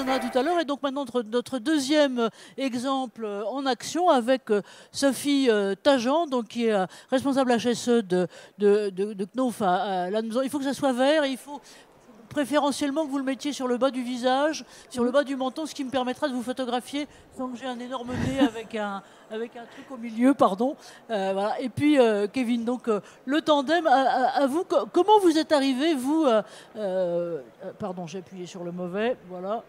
reviendra tout à l'heure. Et donc maintenant, notre deuxième exemple en action avec Sophie Tajan, donc, qui est responsable HSE de Knof à Lannemezan. Il faut que ça soit vert, et il faut préférentiellement que vous le mettiez sur le bas du visage, sur le bas du menton, ce qui me permettra de vous photographier sans que j'ai un énorme nez avec un truc au milieu, pardon. Voilà. Et puis, Kevin, donc le tandem, à vous, comment vous êtes arrivé, vous... pardon, j'ai appuyé sur le mauvais, voilà.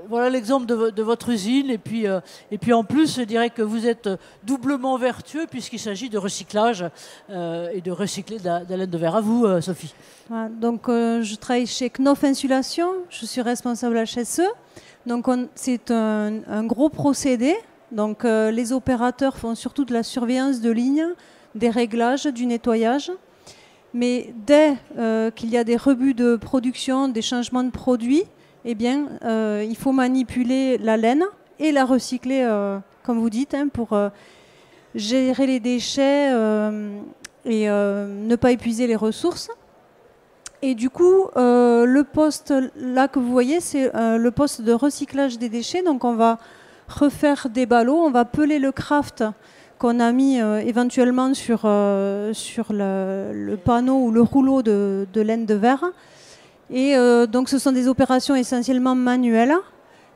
Voilà l'exemple de votre usine. Et puis en plus, je dirais que vous êtes doublement vertueux puisqu'il s'agit de recyclage et de recycler de la laine de verre. À vous, Sophie. Voilà, donc, je travaille chez Knof Insulation, je suis responsable HSE. Donc c'est un gros procédé. Donc les opérateurs font surtout de la surveillance de ligne, des réglages, du nettoyage. Mais dès qu'il y a des rebuts de production, des changements de produits, eh bien, il faut manipuler la laine et la recycler, comme vous dites, hein, pour gérer les déchets et ne pas épuiser les ressources. Et du coup, le poste là que vous voyez, c'est le poste de recyclage des déchets. Donc on va refaire des ballots, on va peler le kraft qu'on a mis éventuellement sur le panneau ou le rouleau de laine de verre. Et donc ce sont des opérations essentiellement manuelles.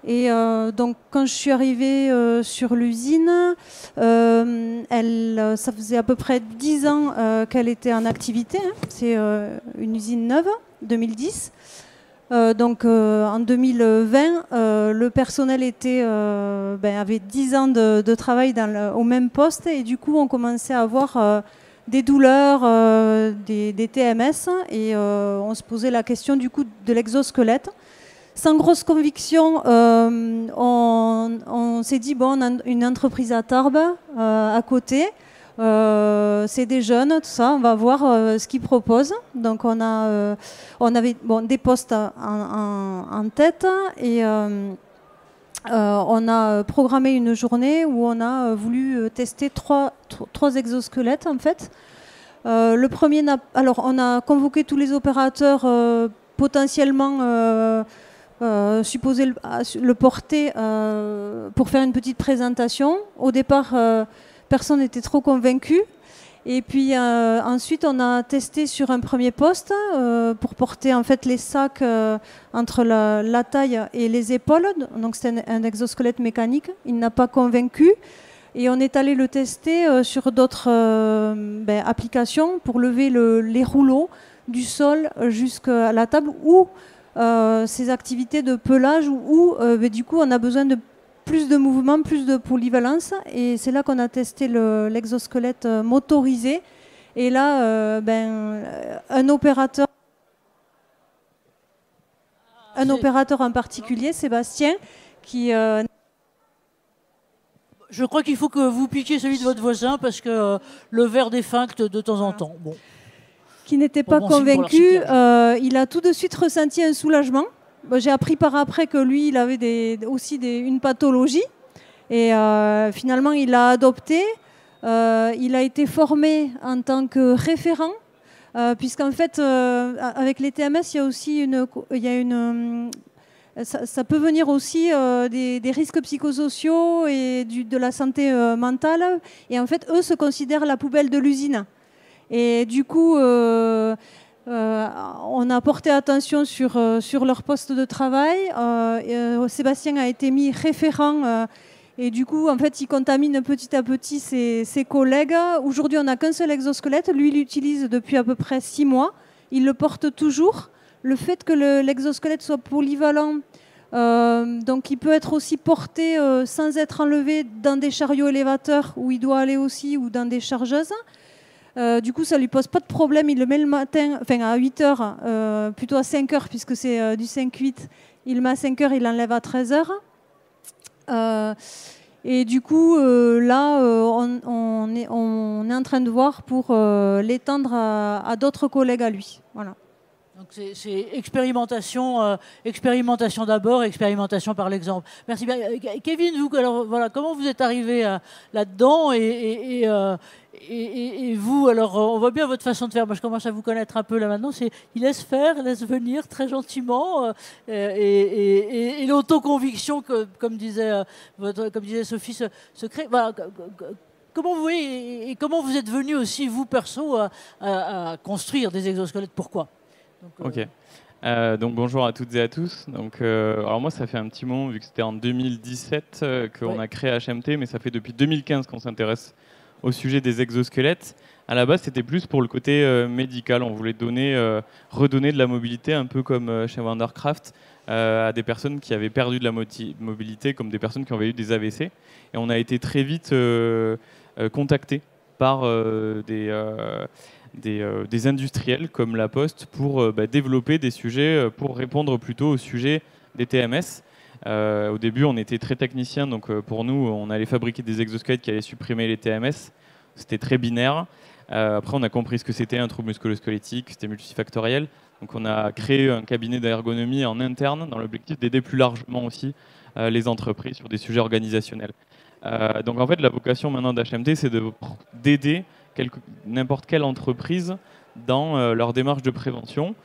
Et donc quand je suis arrivée sur l'usine, ça faisait à peu près 10 ans qu'elle était en activité. Hein. C'est une usine neuve, 2010. Donc en 2020, le personnel avait 10 ans de travail au même poste, et du coup on commençait à avoir des douleurs, des TMS, et on se posait la question du coup de l'exosquelette. Sans grosse conviction, on s'est dit, bon, on a une entreprise à Tarbes à côté, c'est des jeunes, tout ça, on va voir ce qu'ils proposent. Donc on avait des postes en tête, et on a programmé une journée où on a voulu tester trois exosquelettes en fait. Le premier, alors on a convoqué tous les opérateurs potentiellement supposé le porter pour faire une petite présentation. Au départ, personne n'était trop convaincu. Et puis ensuite, on a testé sur un premier poste pour porter en fait les sacs entre la taille et les épaules. Donc c'était un exosquelette mécanique. Il n'a pas convaincu. Et on est allé le tester sur d'autres applications pour lever les rouleaux du sol jusqu'à la table, ou ces activités de pelage où du coup on a besoin de plus de mouvement, plus de polyvalence, et c'est là qu'on a testé l'exosquelette motorisé. Et là, un opérateur en particulier, Sébastien, qui... Je crois qu'il faut que vous piquiez celui de votre voisin parce que le verre défuncte de temps en temps. Bon. Qui n'était pas convaincu, il a tout de suite ressenti un soulagement. J'ai appris par après que lui, il avait aussi une pathologie. Et finalement, il l'a adopté. Il a été formé en tant que référent, puisqu'en fait, avec les TMS, il y a aussi ça peut venir aussi des risques psychosociaux et de la santé mentale. Et en fait, eux se considèrent la poubelle de l'usine. Et du coup, on a porté attention sur leur poste de travail. Sébastien a été mis référent, et du coup, en fait, il contamine petit à petit ses collègues. Aujourd'hui, on n'a qu'un seul exosquelette. Lui, il l'utilise depuis à peu près 6 mois. Il le porte toujours. Le fait que l'exosquelette soit polyvalent, donc il peut être aussi porté sans être enlevé dans des chariots élévateurs où il doit aller aussi, ou dans des chargeuses. Du coup, ça ne lui pose pas de problème. Il le met le matin, enfin à 8h, plutôt à 5h, puisque c'est du 5-8. Il le met à 5h, il l'enlève à 13h. Et du coup, là, on est en train de voir pour l'étendre à d'autres collègues à lui. Voilà. Donc c'est expérimentation, expérimentation d'abord, expérimentation par l'exemple. Merci bien. Kevin, vous, alors, voilà, comment vous êtes arrivé là-dedans et vous, alors on voit bien votre façon de faire. Moi, je commence à vous connaître un peu là maintenant. Il laisse faire, laisse venir très gentiment et l'autoconviction, comme disait Sophie, se crée. Voilà. Comment vous voyez et comment vous êtes venu aussi, vous, perso, à construire des exosquelettes? Pourquoi? Ok. Donc bonjour à toutes et à tous. Donc, alors moi, ça fait un petit moment, vu que c'était en 2017 qu'on a créé HMT, mais ça fait depuis 2015 qu'on s'intéresse au sujet des exosquelettes. À la base, c'était plus pour le côté médical. On voulait redonner de la mobilité, un peu comme chez Wondercraft, à des personnes qui avaient perdu de la mobilité, comme des personnes qui avaient eu des AVC. Et on a été très vite contactés par des industriels comme La Poste pour développer des sujets, pour répondre plutôt au sujet des TMS. Au début, on était très techniciens, donc pour nous, on allait fabriquer des exosquelettes qui allaient supprimer les TMS. C'était très binaire. Après, on a compris ce que c'était un trouble musculo-squelettique, c'était multifactoriel. Donc on a créé un cabinet d'ergonomie en interne dans l'objectif d'aider plus largement aussi les entreprises sur des sujets organisationnels. Donc en fait, la vocation maintenant d'HMT, c'est d'aider n'importe quelle entreprise dans leur démarche de prévention.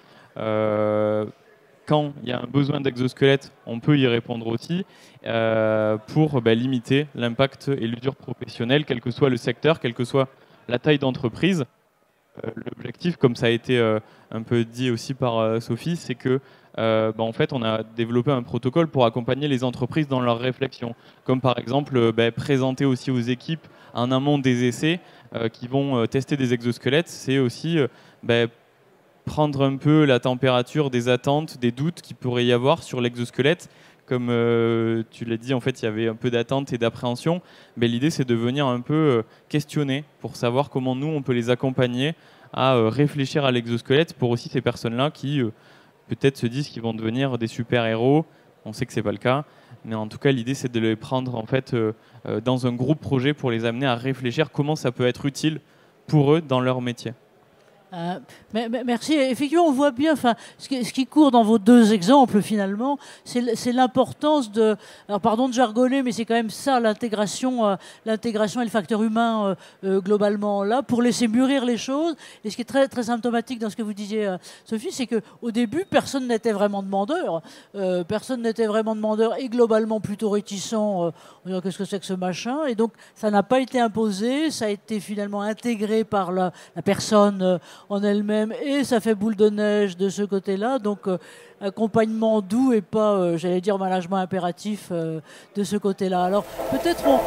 Quand il y a un besoin d'exosquelette, on peut y répondre aussi pour limiter l'impact et l'usure professionnelle, quel que soit le secteur, quelle que soit la taille d'entreprise. L'objectif, comme ça a été un peu dit aussi par Sophie, c'est que en fait, on a développé un protocole pour accompagner les entreprises dans leurs réflexions, comme par exemple présenter aussi aux équipes en amont des essais qui vont tester des exosquelettes. C'est aussi prendre un peu la température des attentes, des doutes qu'il pourrait y avoir sur l'exosquelette. Comme tu l'as dit, en fait, il y avait un peu d'attente et d'appréhension. L'idée, c'est de venir un peu questionner pour savoir comment nous, on peut les accompagner à réfléchir à l'exosquelette pour aussi ces personnes-là qui peut-être se disent qu'ils vont devenir des super-héros. On sait que c'est pas le cas. Mais en tout cas, l'idée, c'est de les prendre en fait, dans un groupe projet pour les amener à réfléchir comment ça peut être utile pour eux dans leur métier. Merci. Effectivement, on voit bien ce qui court dans vos deux exemples, finalement, c'est l'importance de... Alors, pardon de jargonner, mais c'est quand même ça, l'intégration et le facteur humain, globalement, là, pour laisser mûrir les choses. Et ce qui est très, très symptomatique dans ce que vous disiez, Sophie, c'est qu'au début, personne n'était vraiment demandeur. Personne n'était vraiment demandeur et globalement plutôt réticent. On dirait, qu'est-ce que c'est que ce machin? Et donc, ça n'a pas été imposé, ça a été finalement intégré par la personne en elle-même, et ça fait boule de neige de ce côté-là. Donc, accompagnement doux et pas, j'allais dire, management impératif de ce côté-là. Alors, peut-être on...